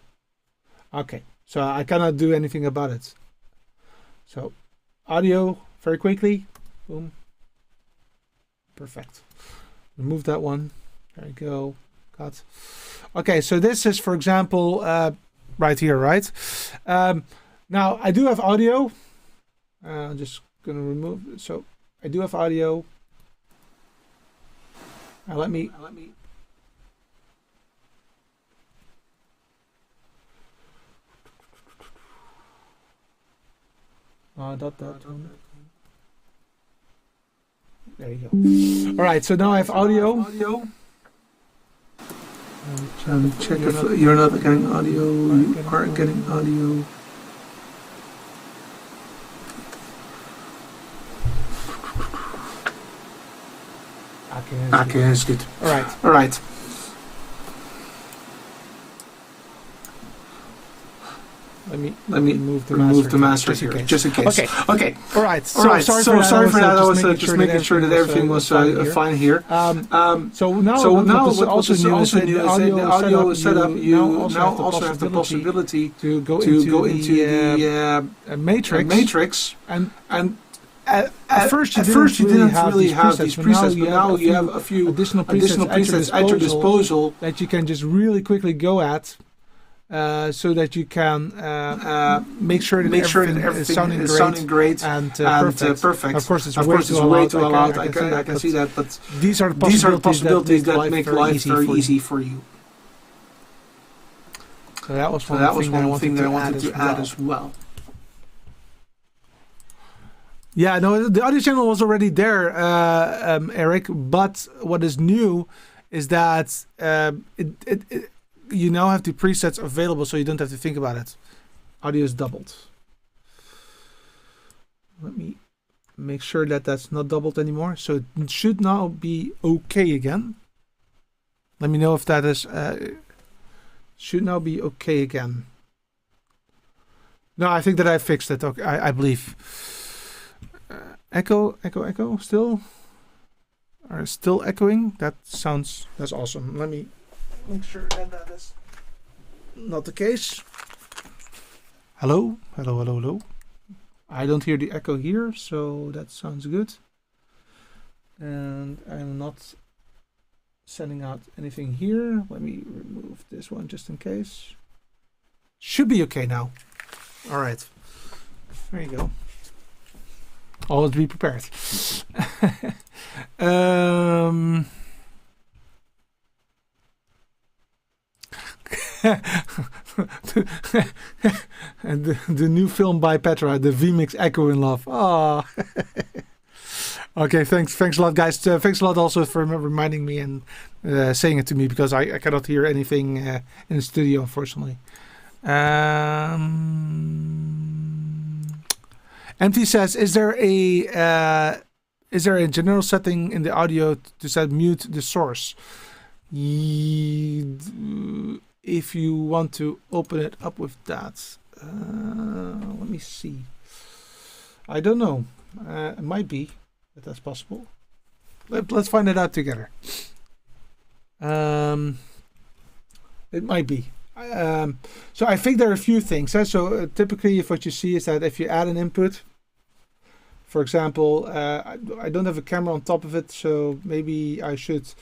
Okay, so I cannot do anything about it. So audio very quickly. Boom. Perfect. Remove that one. There you go. Cut. Okay, so this is, for example, right here, right? Now I do have audio. I'm just gonna remove. So I do have audio. Now let me. That one. There you go. All right, so now I have audio. Check if you're not getting audio. You are getting audio. Okay, that's good. All right. Let me move the master here, just in case. Okay. All right. So sorry for that. I was just making sure that everything was fine here. So now what's also new is the audio setup. You now also have the possibility to go into the matrix. And at first you didn't really have these presets, but now you have a few additional presets at your disposal that you can just really quickly go at. So that you can make sure that everything is sounding great and perfect. Of course, it's way too loud. I can see that, but these are the possibilities that make life very easy for you. So that was one thing that I wanted to add as well. Yeah, no, the audio channel was already there, Eric. But what is new is that you now have the presets available, so you don't have to think about it. Audio is doubled. Let me make sure that that's not doubled anymore. So it should now be okay again. Let me know if that is should now be okay again. No, I think that I fixed it. Okay, I believe. Echo still. Are still echoing. That's awesome. Let me make sure that that is not the case. Hello. I don't hear the echo here, so that sounds good. And I'm not sending out anything here. Let me remove this one just in case. Should be okay now. All right. There you go. Always be prepared. And the new film by Petra, the vMix Echo in Love. Oh. Okay, thanks a lot, guys. Thanks a lot also for reminding me and saying it to me, because I cannot hear anything in the studio, unfortunately. MT says, is there a general setting in the audio to set mute the source? If you want to open it up with that, let me see. I don't know. It might be that that's possible. Let's find it out together. It might be. So I think there are a few things. So typically, if what you see is that if you add an input, for example, I don't have a camera on top of it, so maybe I should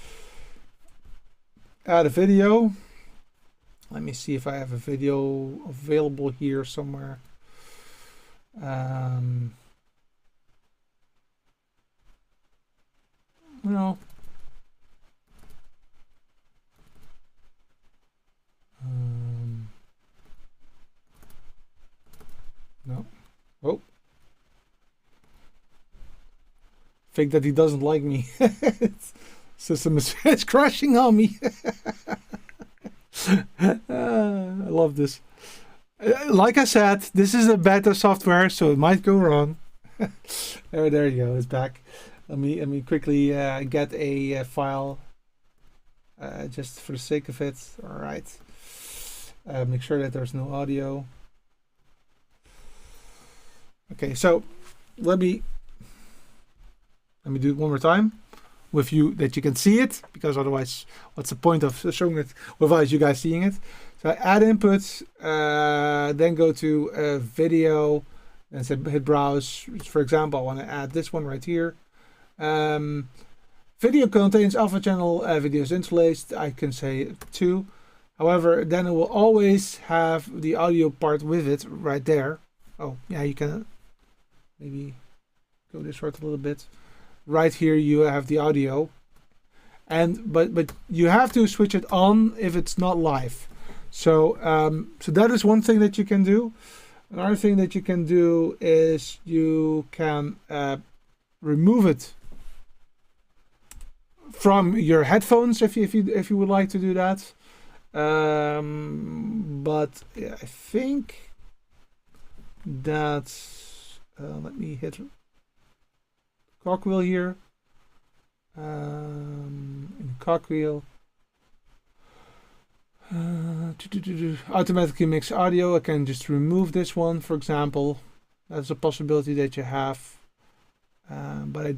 add a video. Let me see if I have a video available here somewhere. No. No. Oh. Think that he doesn't like me. System is crashing on me. I love this. Like I said, this is a beta software, so it might go wrong. There you go. It's back. Let me quickly get a file, just for the sake of it. All right. Make sure that there's no audio. Okay, so let me do it one more time with you, that you can see it, because otherwise what's the point of showing it without you guys seeing it? So I add inputs, then go to video and say hit browse. For example, I want to add this one right here. Video contains alpha channel videos interlaced. I can say 2. However, then it will always have the audio part with it right there. Oh yeah, you can maybe go this route a little bit. Right here you have the audio, and but you have to switch it on if it's not live. So so that is one thing that you can do. Another thing that you can do is you can remove it from your headphones if you would like to do that. But yeah, I think that let me hit cogwheel here. In the cogwheel, automatically mix audio. I can just remove this one, for example. That's a possibility that you have, but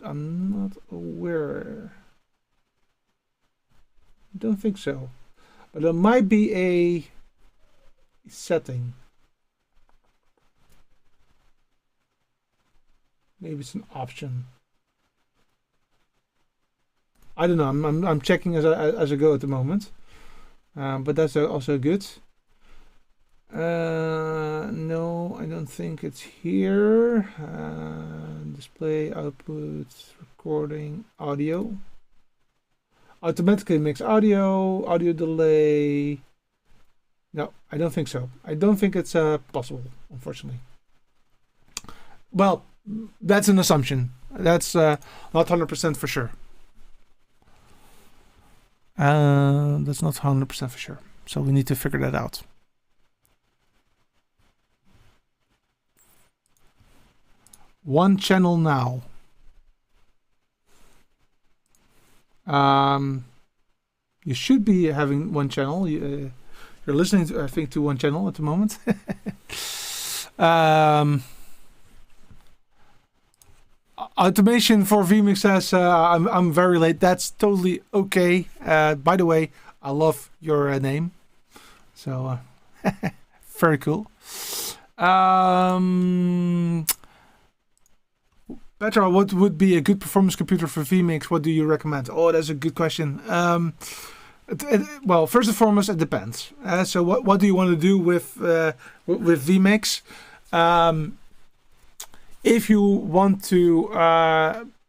I'm not aware. I don't think so, but there might be a setting. Maybe it's an option. I don't know. I'm checking as I go at the moment, but that's also good. No, I don't think it's here. Display output, recording, audio. Automatically mix audio, audio delay. No, I don't think so. I don't think it's possible, unfortunately. Well, that's an assumption. That's not 100% for sure. That's not 100% for sure. So we need to figure that out. one channel now. You should be having one channel. You're listening to, I think, to one channel at the moment. Automation for vMix says I'm very late. That's totally okay. By the way, I love your name. So very cool. Petra, what would be a good performance computer for vMix? What do you recommend? Oh, that's a good question. Well, first and foremost, it depends. So what do you want to do with vMix? If you want to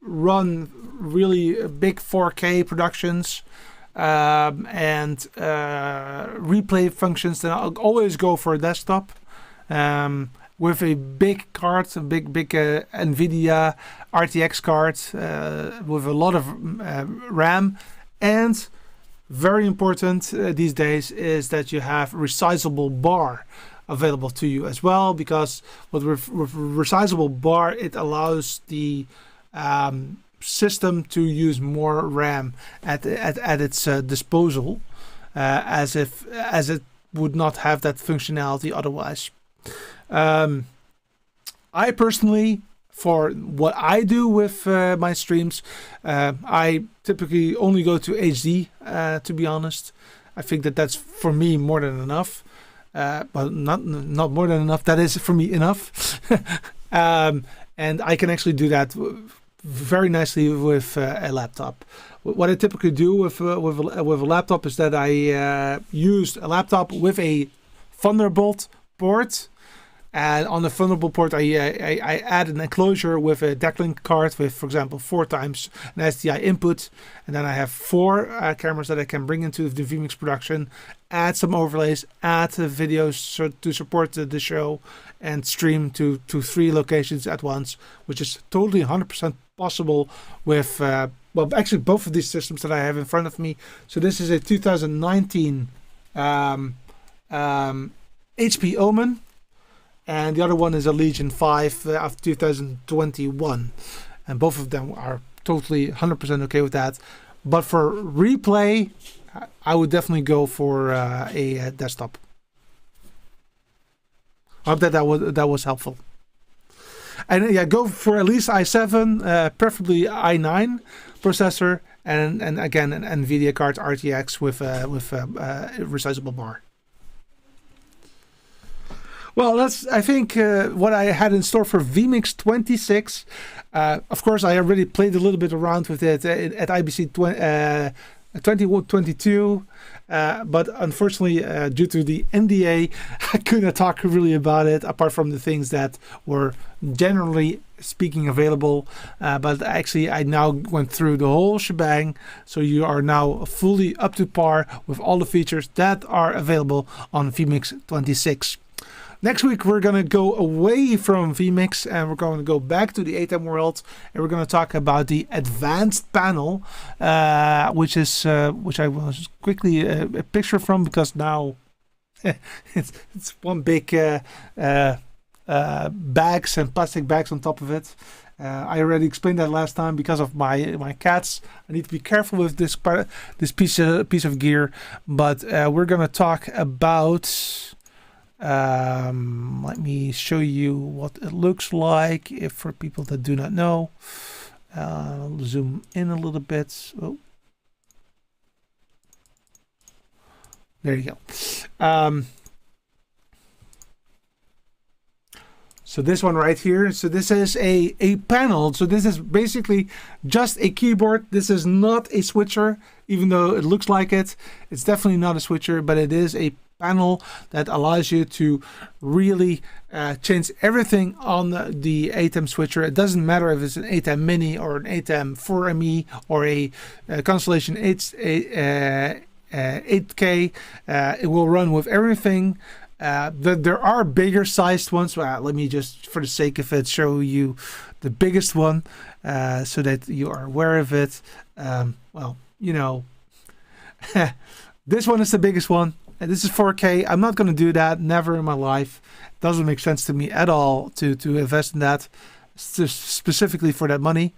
run really big 4K productions and replay functions, then I'll always go for a desktop with a big card, a big NVIDIA RTX card with a lot of RAM. And very important these days is that you have resizable bar available to you as well, because with resizable bar, it allows the system to use more RAM at its disposal, as it would not have that functionality otherwise. I personally, for what I do with my streams, I typically only go to HD, to be honest. I think that's for me more than enough. But not more than enough. That is for me enough. And I can actually do that very nicely with a laptop. What I typically do with a laptop is that I use a laptop with a Thunderbolt port. And on the Thunderbolt port, I add an enclosure with a DeckLink card with, for example, 4 times an SDI input. And then I have 4 cameras that I can bring into the vMix production, add some overlays, add videos to support the show, and stream to 3 locations at once, which is totally 100% possible with, well, actually both of these systems that I have in front of me. So this is a 2019 HP Omen. And the other one is a Legion 5 of 2021. And both of them are totally 100% okay with that. But for replay, I would definitely go for a desktop. I hope that was helpful. And yeah, go for at least i7, preferably i9 processor. And again, an NVIDIA card RTX with a resizable bar. Well, that's, I think, what I had in store for vMix 26. Of course, I already played a little bit around with it at IBC 2022. But unfortunately, due to the NDA, I couldn't talk really about it, apart from the things that were generally speaking available. But actually, I now went through the whole shebang. So you are now fully up to par with all the features that are available on vMix 26. Next week, we're going to go away from vMix and we're going to go back to the ATEM world, and we're going to talk about the advanced panel, which I will quickly a picture from, because now it's one big bags and plastic bags on top of it. I already explained that last time. Because of my cats, I need to be careful with this piece of gear. But we're going to talk about. Let me show you what it looks like for people that do not know. I'll zoom in a little bit. Oh. There you go. So this one right here. So this is a panel. So this is basically just a keyboard. This is not a switcher, even though it looks like it. It's definitely not a switcher, but it is a panel that allows you to really change everything on the ATEM switcher. It doesn't matter if it's an ATEM Mini or an ATEM 4ME or a Constellation 8K. It will run with everything. There are bigger sized ones. Well, let me just, for the sake of it, show you the biggest one so that you are aware of it. Well, you know, this one is the biggest one. And this is 4K. I'm not going to do that. Never in my life. It doesn't make sense to me at all to invest in that. specifically for that money.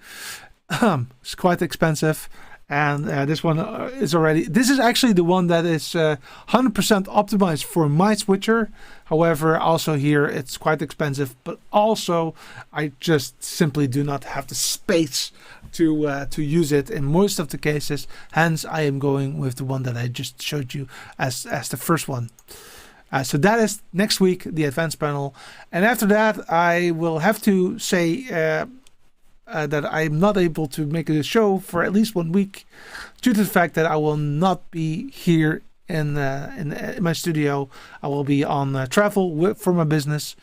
It's quite expensive. And this one is already... This is actually the one that is 100% optimized for my switcher. However, also here it's quite expensive. But also, I just simply do not have the space to use it in most of the cases. Hence, I am going with the one that I just showed you as the first one. So that is next week, the advanced panel. And after that, I will have to say... that I'm not able to make a show for at least 1 week due to the fact that I will not be here in my studio. I will be on travel for my business.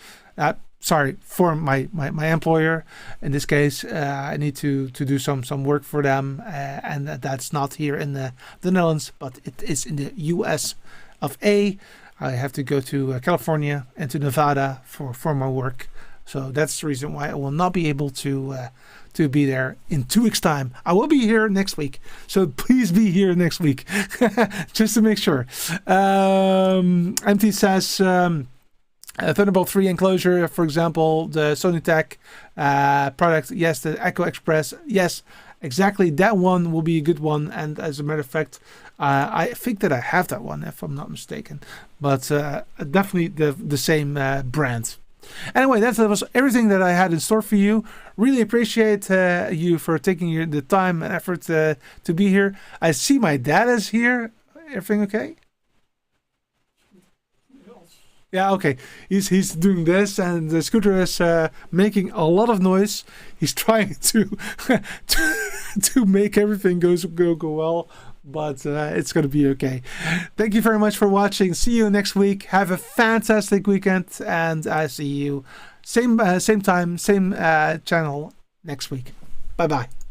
For my employer. In this case, I need to do some work for them, and that's not here in the Netherlands, but it is in the US of A. I have to go to California and to Nevada for my work. So that's the reason why I will not be able to be there in 2 weeks' time. I will be here next week, so please be here next week, just to make sure. MT says Thunderbolt 3 enclosure, for example, the Sony Tech product. Yes, the Echo Express. Yes, exactly. That one will be a good one. And as a matter of fact, I think that I have that one, if I'm not mistaken. But definitely the same brand. Anyway, that was everything that I had in store for you. Really appreciate you for taking the time and effort to be here. I see my dad is here. Everything okay? Yeah, okay. He's doing this, and the scooter is making a lot of noise. He's trying to to make everything go well. But it's going to be okay. Thank you very much for watching. See you next week. Have a fantastic weekend. And I see you same time, same channel next week. Bye-bye.